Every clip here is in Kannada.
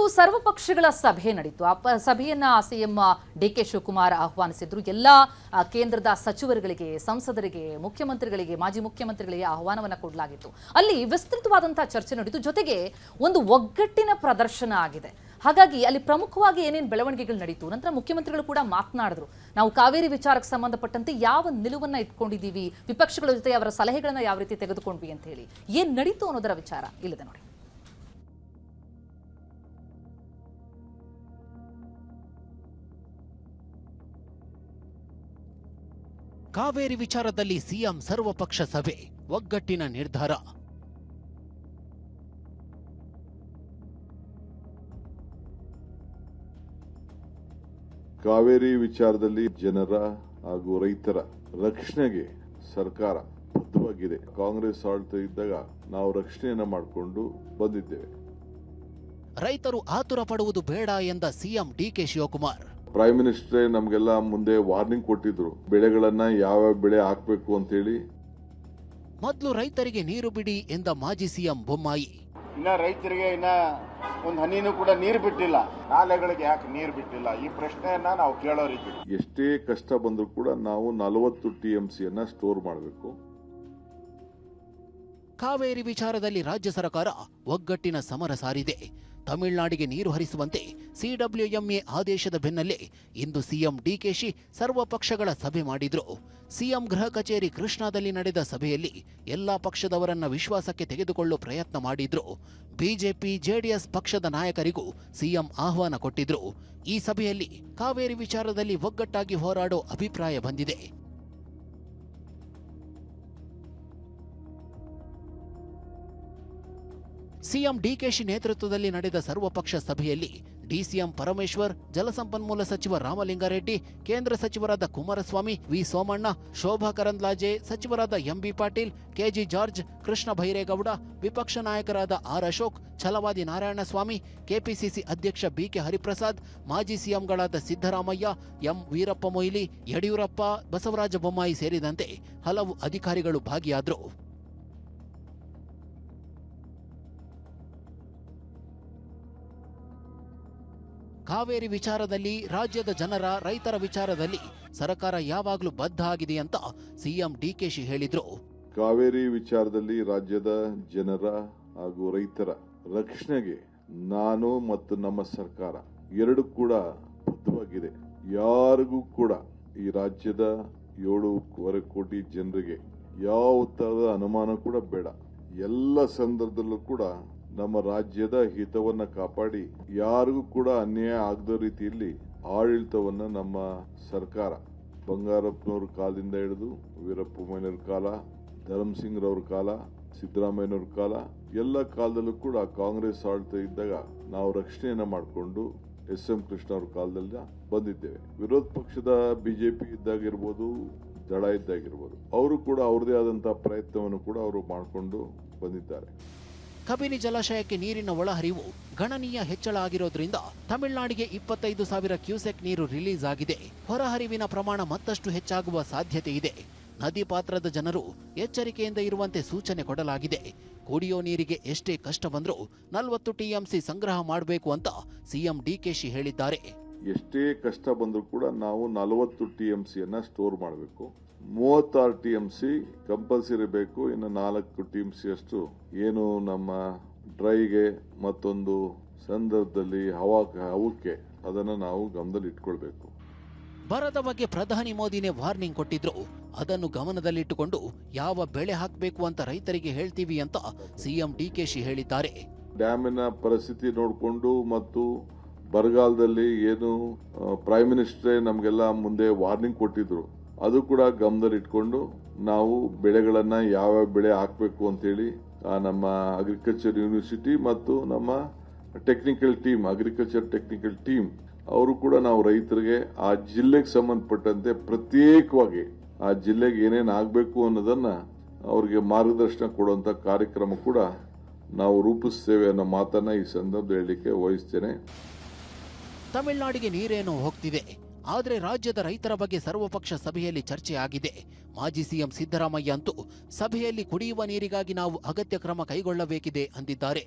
ಇವತ್ತು ಸರ್ವಪಕ್ಷಗಳ ಸಭೆ ನಡೆಯಿತು. ಆ ಸಭೆಯನ್ನ ಸಿಎಂ ಡಿಕೆ ಶಿವಕುಮಾರ್ ಆಹ್ವಾನಿಸಿದ್ರು. ಎಲ್ಲ ಕೇಂದ್ರದ ಸಚಿವರುಗಳಿಗೆ, ಸಂಸದರಿಗೆ, ಮುಖ್ಯಮಂತ್ರಿಗಳಿಗೆ, ಮಾಜಿ ಮುಖ್ಯಮಂತ್ರಿಗಳಿಗೆ ಆಹ್ವಾನವನ್ನ ಕೊಡಲಾಗಿತ್ತು. ಅಲ್ಲಿ ವಿಸ್ತೃತವಾದಂತಹ ಚರ್ಚೆ ನಡೆಯಿತು. ಜೊತೆಗೆ ಒಂದು ಒಗ್ಗಟ್ಟಿನ ಪ್ರದರ್ಶನ ಆಗಿದೆ. ಹಾಗಾಗಿ ಅಲ್ಲಿ ಪ್ರಮುಖವಾಗಿ ಏನೇನು ಬೆಳವಣಿಗೆಗಳು ನಡೀತು. ನಂತರ ಮುಖ್ಯಮಂತ್ರಿಗಳು ಕೂಡ ಮಾತನಾಡಿದ್ರು. ನಾವು ಕಾವೇರಿ ವಿಚಾರಕ್ಕೆ ಸಂಬಂಧಪಟ್ಟಂತೆ ಯಾವ ನಿಲುವನ್ನ ಇಟ್ಕೊಂಡಿದ್ದೀವಿ, ವಿಪಕ್ಷಗಳ ಜೊತೆ ಅವರ ಸಲಹೆಗಳನ್ನ ಯಾವ ರೀತಿ ತೆಗೆದುಕೊಂಡ್ವಿ ಅಂತ ಹೇಳಿ ಏನ್ ನಡೀತು ಅನ್ನೋದರ ವಿಚಾರ ಇಲ್ಲಿದೆ ನೋಡಿ. ಕಾವೇರಿ ವಿಚಾರದಲ್ಲಿ ಸಿಎಂ ಸರ್ವಪಕ್ಷ ಸಭೆ, ಒಗ್ಗಟ್ಟಿನ ನಿರ್ಧಾರ. ಕಾವೇರಿ ವಿಚಾರದಲ್ಲಿ ಜನರ ಹಾಗೂ ರೈತರ ರಕ್ಷಣೆಗೆ ಸರ್ಕಾರ ಬದ್ಧವಾಗಿದೆ. ಕಾಂಗ್ರೆಸ್ ಆಡಳಿತ ಇದ್ದಾಗ ನಾವು ರಕ್ಷಣೆಯನ್ನ ಮಾಡಿಕೊಂಡು ಬಂದಿದ್ದೇವೆ. ರೈತರು ಆತುರ ಪಡುವುದು ಬೇಡ ಎಂದ CM DK Shivakumar. Prime minister ನಮ್ಗೆಲ್ಲ ಮುಂದೆ ವಾರ್ನಿಂಗ್ ಕೊಟ್ಟಿದ್ರು, ಬೆಳೆಗಳನ್ನ ಯಾವ ಬೆಳೆ ಹಾಕ್ಬೇಕು ಅಂತ ಹೇಳಿ. ಮೊದಲು ರೈತರಿಗೆ ನೀರು ಬಿಡಿ ಎಂದ ಮಾಜಿ ಸಿಎಂ ಬೊಮ್ಮಾಯಿ. ಇನ್ನ ರೈತರಿಗೆ ಇನ್ನ ಒಂದು ಹನಿನೂ ಕೂಡ ನೀರು ಬಿಟ್ಟಿಲ್ಲ. ನಾಲೆಗಳಿಗೆ ಯಾಕೆ ನೀರು ಬಿಟ್ಟಿಲ್ಲ, ಈ ಪ್ರಶ್ನೆಯನ್ನ ನಾವು ಕೇಳೋರಿದ್ದೀವಿ. ಎಷ್ಟೇ ಕಷ್ಟ ಬಂದರೂ ಕೂಡ ನಾವು 40 TMCಯನ್ನ ಸ್ಟೋರ್ ಮಾಡಬೇಕು. ಕಾವೇರಿ ವಿಚಾರದಲ್ಲಿ ರಾಜ್ಯ ಸರ್ಕಾರ ಒಗ್ಗಟ್ಟಿನ ಸಮರ ಸಾರಿದೆ. ತಮಿಳುನಾಡಿಗೆ ನೀರು ಹರಿಸುವಂತೆ ಸಿಡಬ್ಲ್ಯೂಎಂಎ ಆದೇಶದ ಬೆನ್ನಲ್ಲೇ ಇಂದು ಸಿಎಂ ಡಿಕೆಶಿ ಸರ್ವಪಕ್ಷಗಳ ಸಭೆ ಮಾಡಿದ್ರು. ಸಿಎಂ ಗೃಹ ಕಚೇರಿ ಕೃಷ್ಣಾದಲ್ಲಿ ನಡೆದ ಸಭೆಯಲ್ಲಿ ಎಲ್ಲಾ ಪಕ್ಷದವರನ್ನ ವಿಶ್ವಾಸಕ್ಕೆ ತೆಗೆದುಕೊಳ್ಳುವ ಪ್ರಯತ್ನ ಮಾಡಿದ್ರು. ಬಿಜೆಪಿ ಜೆಡಿಎಸ್ ಪಕ್ಷದ ನಾಯಕರಿಗೂ ಸಿಎಂ ಆಹ್ವಾನ ಕೊಟ್ಟಿದ್ರು. ಈ ಸಭೆಯಲ್ಲಿ ಕಾವೇರಿ ವಿಚಾರದಲ್ಲಿ ಒಗ್ಗಟ್ಟಾಗಿ ಹೋರಾಡೋ ಅಭಿಪ್ರಾಯ ಬಂದಿದೆ. ಸಿಎಂ ಡಿಕೆಶಿ ನೇತೃತ್ವದಲ್ಲಿ ನಡೆದ ಸರ್ವಪಕ್ಷ ಸಭೆಯಲ್ಲಿ ಡಿಸಿಎಂ ಪರಮೇಶ್ವರ್, ಜಲಸಂಪನ್ಮೂಲ ಸಚಿವ ರಾಮಲಿಂಗಾರೆಡ್ಡಿ, ಕೇಂದ್ರ ಸಚಿವರಾದ ಕುಮಾರಸ್ವಾಮಿ, ವಿ ಸೋಮಣ್ಣ, ಶೋಭಾ ಕರಂದ್ಲಾಜೆ, ಸಚಿವರಾದ MB Patil, KG George, Krishna Byregowda, ವಿಪಕ್ಷ ನಾಯಕರಾದ ಆರ್ ಅಶೋಕ್, ಛಲವಾದಿ ನಾರಾಯಣಸ್ವಾಮಿ, ಕೆಪಿಸಿಸಿ ಅಧ್ಯಕ್ಷ ಬಿಕೆ ಹರಿಪ್ರಸಾದ್, ಮಾಜಿ ಸಿಎಂಗಳಾದ ಸಿದ್ದರಾಮಯ್ಯ, ಎಂ ವೀರಪ್ಪ ಮೊಯ್ಲಿ, ಯಡಿಯೂರಪ್ಪ, ಬಸವರಾಜ ಬೊಮ್ಮಾಯಿ ಸೇರಿದಂತೆ ಹಲವು ಅಧಿಕಾರಿಗಳು ಭಾಗಿಯಾದರು. ಕಾವೇರಿ ವಿಚಾರದಲ್ಲಿ ರಾಜ್ಯದ ಜನರ, ರೈತರ ವಿಚಾರದಲ್ಲಿ ಸರ್ಕಾರ ಯಾವಾಗಲೂ ಬದ್ಧ ಆಗಿದೆ ಅಂತ ಸಿಎಂ ಡಿಕೆಶಿ ಹೇಳಿದ್ರು. ಕಾವೇರಿ ವಿಚಾರದಲ್ಲಿ ರಾಜ್ಯದ ಜನರ ಹಾಗೂ ರೈತರ ರಕ್ಷಣೆಗೆ ನಾನು ಮತ್ತು ನಮ್ಮ ಸರ್ಕಾರ ಎರಡು ಕೂಡ ಬದ್ಧವಾಗಿದೆ. ಯಾರಿಗೂ ಕೂಡ ಈ ರಾಜ್ಯದ 7.25 ಕೋಟಿ ಜನರಿಗೆ ಯಾವ ತರಹದ ಅನುಮಾನ ಕೂಡ ಬೇಡ. ಎಲ್ಲ ಸಂದರ್ಭದಲ್ಲೂ ಕೂಡ ನಮ್ಮ ರಾಜ್ಯದ ಹಿತವನ್ನ ಕಾಪಾಡಿ ಯಾರಿಗೂ ಕೂಡ ಅನ್ಯಾಯ ಆಗದ ರೀತಿಯಲ್ಲಿ ಆಡಳಿತವನ್ನ ನಮ್ಮ ಸರ್ಕಾರ ಬಂಗಾರಪ್ಪನವ್ರ ಕಾಲದಿಂದ ಹಿಡಿದು ವೀರಪ್ಪ ಮೊಯ್ಲಿಯವ್ರ ಕಾಲ, ಧರ್ಮಸಿಂಗ್ ರವ್ರ ಕಾಲ, ಸಿದ್ದರಾಮಯ್ಯನವ್ರ ಕಾಲ, ಎಲ್ಲ ಕಾಲದಲ್ಲೂ ಕೂಡ ಕಾಂಗ್ರೆಸ್ ಆಡಳಿತ ಇದ್ದಾಗ ನಾವು ರಕ್ಷಣೆಯನ್ನ ಮಾಡಿಕೊಂಡು ಎಸ್.ಎಂ. ಕೃಷ್ಣ ಅವ್ರ ಕಾಲದಲ್ಲಿ ಬಂದಿದ್ದೇವೆ. ವಿರೋಧ ಪಕ್ಷದ ಬಿಜೆಪಿ ಇದ್ದಾಗಿರ್ಬೋದು, ದಳ ಇದ್ದಾಗಿರ್ಬೋದು, ಅವರು ಕೂಡ ಅವ್ರದೇ ಆದಂತಹ ಪ್ರಯತ್ನವನ್ನು ಕೂಡ ಅವರು ಮಾಡಿಕೊಂಡು ಬಂದಿದ್ದಾರೆ. ಕಬಿನಿ ಜಲಾಶಯಕ್ಕೆ ನೀರಿನ ಒಳಹರಿವು ಗಣನೀಯ ಹೆಚ್ಚಳ ಆಗಿರೋದ್ರಿಂದ ತಮಿಳುನಾಡಿಗೆ 25,000 ಕ್ಯೂಸೆಕ್ ನೀರು ರಿಲೀಸ್ ಆಗಿದೆ. ಹೊರಹರಿವಿನ ಪ್ರಮಾಣ ಮತ್ತಷ್ಟು ಹೆಚ್ಚಾಗುವ ಸಾಧ್ಯತೆ ಇದೆ. ನದಿ ಪಾತ್ರದ ಜನರು ಎಚ್ಚರಿಕೆಯಿಂದ ಇರುವಂತೆ ಸೂಚನೆ ಕೊಡಲಾಗಿದೆ. ಕುಡಿಯೋ ನೀರಿಗೆ ಎಷ್ಟೇ ಕಷ್ಟ ಬಂದರೂ 40 TMC ಸಂಗ್ರಹ ಮಾಡಬೇಕು ಅಂತ ಸಿಎಂ ಡಿಕೆಶಿ ಹೇಳಿದ್ದಾರೆ. ಎಷ್ಟೇ ಕಷ್ಟ ಬಂದರೂ ಕೂಡ ನಾವು 40 TMCಯನ್ನ ಸ್ಟೋರ್ ಮಾಡಬೇಕು. 36 TMC ಕಂಪಲ್ಸರಿ ಬೇಕು. ಇನ್ನು 4 TMC ಅಷ್ಟು ಏನು ನಮ್ಮ ಡ್ರೈಗೆ ಮತ್ತೊಂದು ಸಂದರ್ಭದಲ್ಲಿ ಹವಕ್ಕೆ ಅದನ್ನು ನಾವು ಗಮನದಲ್ಲಿ ಇಟ್ಕೊಳ್ಬೇಕು. ಬರದ ಬಗ್ಗೆ ಪ್ರಧಾನಿ ಮೋದಿನೇ ವಾರ್ನಿಂಗ್ ಕೊಟ್ಟಿದ್ರು. ಅದನ್ನು ಗಮನದಲ್ಲಿಟ್ಟುಕೊಂಡು ಯಾವ ಬೆಳೆ ಹಾಕಬೇಕು ಅಂತ ರೈತರಿಗೆ ಹೇಳ್ತೀವಿ ಅಂತ ಸಿಎಂ ಡಿಕೆಶಿ ಹೇಳಿದ್ದಾರೆ. ಡ್ಯಾಮಿನ ಪರಿಸ್ಥಿತಿ ನೋಡಿಕೊಂಡು ಮತ್ತು ಬರಗಾಲದಲ್ಲಿ ಏನು ಪ್ರೈಮ್ ಮಿನಿಸ್ಟರ್ ನಮಗೆಲ್ಲ ಮುಂದೆ ವಾರ್ನಿಂಗ್ ಕೊಟ್ಟಿದ್ರು, ಅದು ಕೂಡ ಗಮನದಲ್ಲಿ ಇಟ್ಕೊಂಡು ನಾವು ಬೆಳೆಗಳನ್ನ ಯಾವ ಬೆಳೆ ಹಾಕಬೇಕು ಅಂತ ಹೇಳಿ ನಮ್ಮ ಅಗ್ರಿಕಲ್ಚರ್ ಯೂನಿವರ್ಸಿಟಿ ಮತ್ತು ನಮ್ಮ technical team, agriculture technical team ಅವರು ಕೂಡ ನಾವು ರೈತರಿಗೆ ಆ ಜಿಲ್ಲೆಗೆ ಸಂಬಂಧಪಟ್ಟಂತೆ ಪ್ರತ್ಯೇಕವಾಗಿ ಆ ಜಿಲ್ಲೆಗೆ ಏನೇನು ಆಗಬೇಕು ಅನ್ನೋದನ್ನ ಅವರಿಗೆ ಮಾರ್ಗದರ್ಶನ ಕೊಡುವಂತ ಕಾರ್ಯಕ್ರಮ ಕೂಡ ನಾವು ರೂಪಿಸ್ತೇವೆ ಅನ್ನೋ ಮಾತನ್ನ ಈ ಸಂದರ್ಭದಲ್ಲಿ ಹೇಳಲಿಕ್ಕೆ ವಹಿಸ್ತೇನೆ. ತಮಿಳುನಾಡಿಗೆ ನೀರೇನೋ ಹೋಗ್ತಿದೆ, ಆದರೆ ರಾಜ್ಯದ ರೈತರ ಬಗ್ಗೆ ಸರ್ವಪಕ್ಷ ಸಭೆಯಲ್ಲಿ ಚರ್ಚೆ ಆಗಿದೆ. ಮಾಜಿ ಸಿಎಂ ಸಿದ್ದರಾಮಯ್ಯ ಅಂತೂ ಸಭೆಯಲ್ಲಿ ಕುಡಿಯುವ ನೀರಿಗಾಗಿ ನಾವು ಅಗತ್ಯ ಕ್ರಮ ಕೈಗೊಳ್ಳಬೇಕಿದೆ ಅಂದಿದ್ದಾರೆ.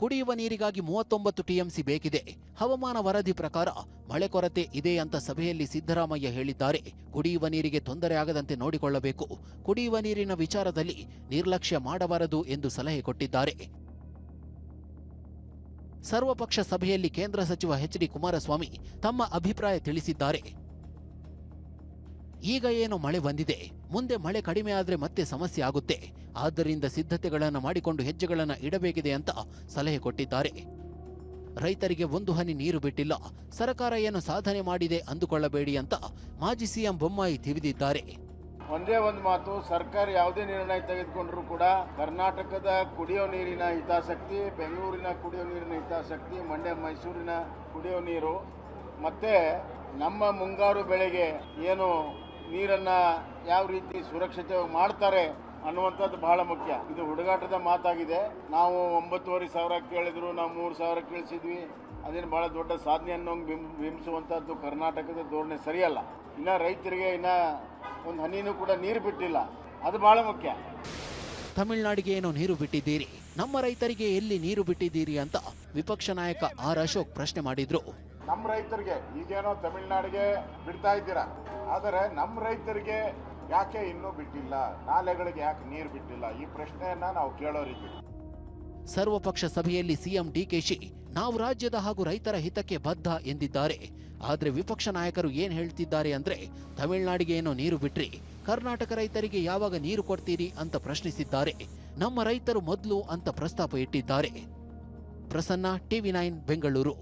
ಕುಡಿಯುವ ನೀರಿಗಾಗಿ 39 ಟಿಎಂಸಿ ಬೇಕಿದೆ. ಹವಾಮಾನ ವರದಿ ಪ್ರಕಾರ ಮಳೆ ಕೊರತೆ ಇದೆ ಅಂತ ಸಭೆಯಲ್ಲಿ ಸಿದ್ದರಾಮಯ್ಯ ಹೇಳಿದ್ದಾರೆ. ಕುಡಿಯುವ ನೀರಿಗೆ ತೊಂದರೆ ಆಗದಂತೆ ನೋಡಿಕೊಳ್ಳಬೇಕು. ಕುಡಿಯುವ ನೀರಿನ ವಿಚಾರದಲ್ಲಿ ನಿರ್ಲಕ್ಷ್ಯ ಮಾಡಬಾರದು ಎಂದು ಸಲಹೆ ಕೊಟ್ಟಿದ್ದಾರೆ. ಸರ್ವಪಕ್ಷ ಸಭೆಯಲ್ಲಿ ಕೇಂದ್ರ ಸಚಿವ ಎಚ್.ಡಿ. ಕುಮಾರಸ್ವಾಮಿ ತಮ್ಮ ಅಭಿಪ್ರಾಯ ತಿಳಿಸಿದ್ದಾರೆ. ಈಗ ಏನು ಮಳೆ ಬಂದಿದೆ, ಮುಂದೆ ಮಳೆ ಕಡಿಮೆ ಆದರೆ ಮತ್ತೆ ಸಮಸ್ಯೆ ಆಗುತ್ತೆ. ಆದ್ದರಿಂದ ಸಿದ್ಧತೆಗಳನ್ನು ಮಾಡಿಕೊಂಡು ಹೆಜ್ಜೆಗಳನ್ನು ಇಡಬೇಕಿದೆ ಅಂತ ಸಲಹೆ ಕೊಟ್ಟಿದ್ದಾರೆ. ರೈತರಿಗೆ ಒಂದು ಹನಿ ನೀರು ಬಿಟ್ಟಿಲ್ಲ, ಸರ್ಕಾರ ಏನು ಸಾಧನೆ ಮಾಡಿದೆ ಅಂದುಕೊಳ್ಳಬೇಡಿ ಅಂತ ಮಾಜಿ ಸಿಎಂ ಬೊಮ್ಮಾಯಿ ತಿವಿದಿದ್ದಾರೆ. ಒಂದೇ ಒಂದು ಮಾತು, ಸರ್ಕಾರ ಯಾವುದೇ ನಿರ್ಣಯ ತೆಗೆದುಕೊಂಡ್ರೂ ಕೂಡ ಕರ್ನಾಟಕದ ಕುಡಿಯೋ ನೀರಿನ ಹಿತಾಸಕ್ತಿ, ಬೆಂಗಳೂರಿನ ಕುಡಿಯೋ ನೀರಿನ ಹಿತಾಸಕ್ತಿ, ಮಂಡ್ಯ ಮೈಸೂರಿನ ಕುಡಿಯೋ ನೀರು ಮತ್ತೆ ನಮ್ಮ ಮುಂಗಾರು ಬೆಳೆಗೆ ಏನು ನೀರನ್ನ ಯಾವ ರೀತಿ ಸುರಕ್ಷಿತವಾಗಿ ಮಾಡ್ತಾರೆ ಅನ್ನುವಂಥದ್ದು ಬಹಳ ಮುಖ್ಯ. ಇದು ಹುಡುಗಾಟದ ಮಾತಾಗಿದೆ. ನಾವು 9,500 ಕೇಳಿದ್ರು, ನಾವು 3,000 ಕೇಳಿಸಿದ್ವಿ. ಅದೇನು ಬಹಳ ದೊಡ್ಡ ಸಾಧನೆ ಅನ್ನೋ ಬಿಂಬಿಸುವಂಥದ್ದು ಕರ್ನಾಟಕದ ಧೋರಣೆ ಸರಿಯಲ್ಲ. ಇನ್ನ ರೈತರಿಗೆ ಇನ್ನ ಒಂದು ಹನಿನೂ ಕೂಡ ನೀರು ಬಿಟ್ಟಿಲ್ಲ, ಅದು ಬಹಳ ಮುಖ್ಯ. ತಮಿಳುನಾಡಿಗೆ ಏನೋ ನೀರು ಬಿಟ್ಟಿದ್ದೀರಿ, ನಮ್ಮ ರೈತರಿಗೆ ಎಲ್ಲಿ ನೀರು ಬಿಟ್ಟಿದ್ದೀರಿ ಅಂತ ವಿಪಕ್ಷ ನಾಯಕ ಆರ್ ಅಶೋಕ್ ಪ್ರಶ್ನೆ ಮಾಡಿದ್ರು. ನಮ್ಮ ರೈತರಿಗೆ ಈಗೇನೋ ತಮಿಳುನಾಡಿಗೆ ಬಿಡ್ತಾ ಇದ್ದೀರಾ, ಆದರೆ ನಮ್ಮ ರೈತರಿಗೆ ಯಾಕೆ ಇನ್ನೂ ಬಿಟ್ಟಿಲ್ಲ, ನಾಲೆಗಳಿಗೆ ಯಾಕೆ ನೀರು ಬಿಟ್ಟಿಲ್ಲ, ಈ ಪ್ರಶ್ನೆಯನ್ನ ನಾವು ಕೇಳೋರಿದ್ದೀವಿ. ಸರ್ವಪಕ್ಷ ಸಭೆಯಲ್ಲಿ ಸಿಎಂ ಡಿಕೆಶಿ ನಾವು ರಾಜ್ಯದ ಹಾಗೂ ರೈತರ ಹಿತಕ್ಕೆ ಬದ್ಧ ಎಂದಿದ್ದಾರೆ. ಆದರೆ ವಿಪಕ್ಷ ನಾಯಕರು ಏನ್ ಹೇಳ್ತಿದ್ದಾರೆ ಅಂದ್ರೆ, ತಮಿಳುನಾಡಿಗೆ ಏನೋ ನೀರು ಬಿಟ್ರಿ, ಕರ್ನಾಟಕ ರೈತರಿಗೆ ಯಾವಾಗ ನೀರು ಕೊಡ್ತೀರಿ ಅಂತ ಪ್ರಶ್ನಿಸಿದ್ದಾರೆ. ನಮ್ಮ ರೈತರು ಮೊದಲು ಅಂತ ಪ್ರಸ್ತಾಪ ಇಟ್ಟಿದ್ದಾರೆ. ಪ್ರಸನ್ನ, ಟಿವಿ9 ಬೆಂಗಳೂರು.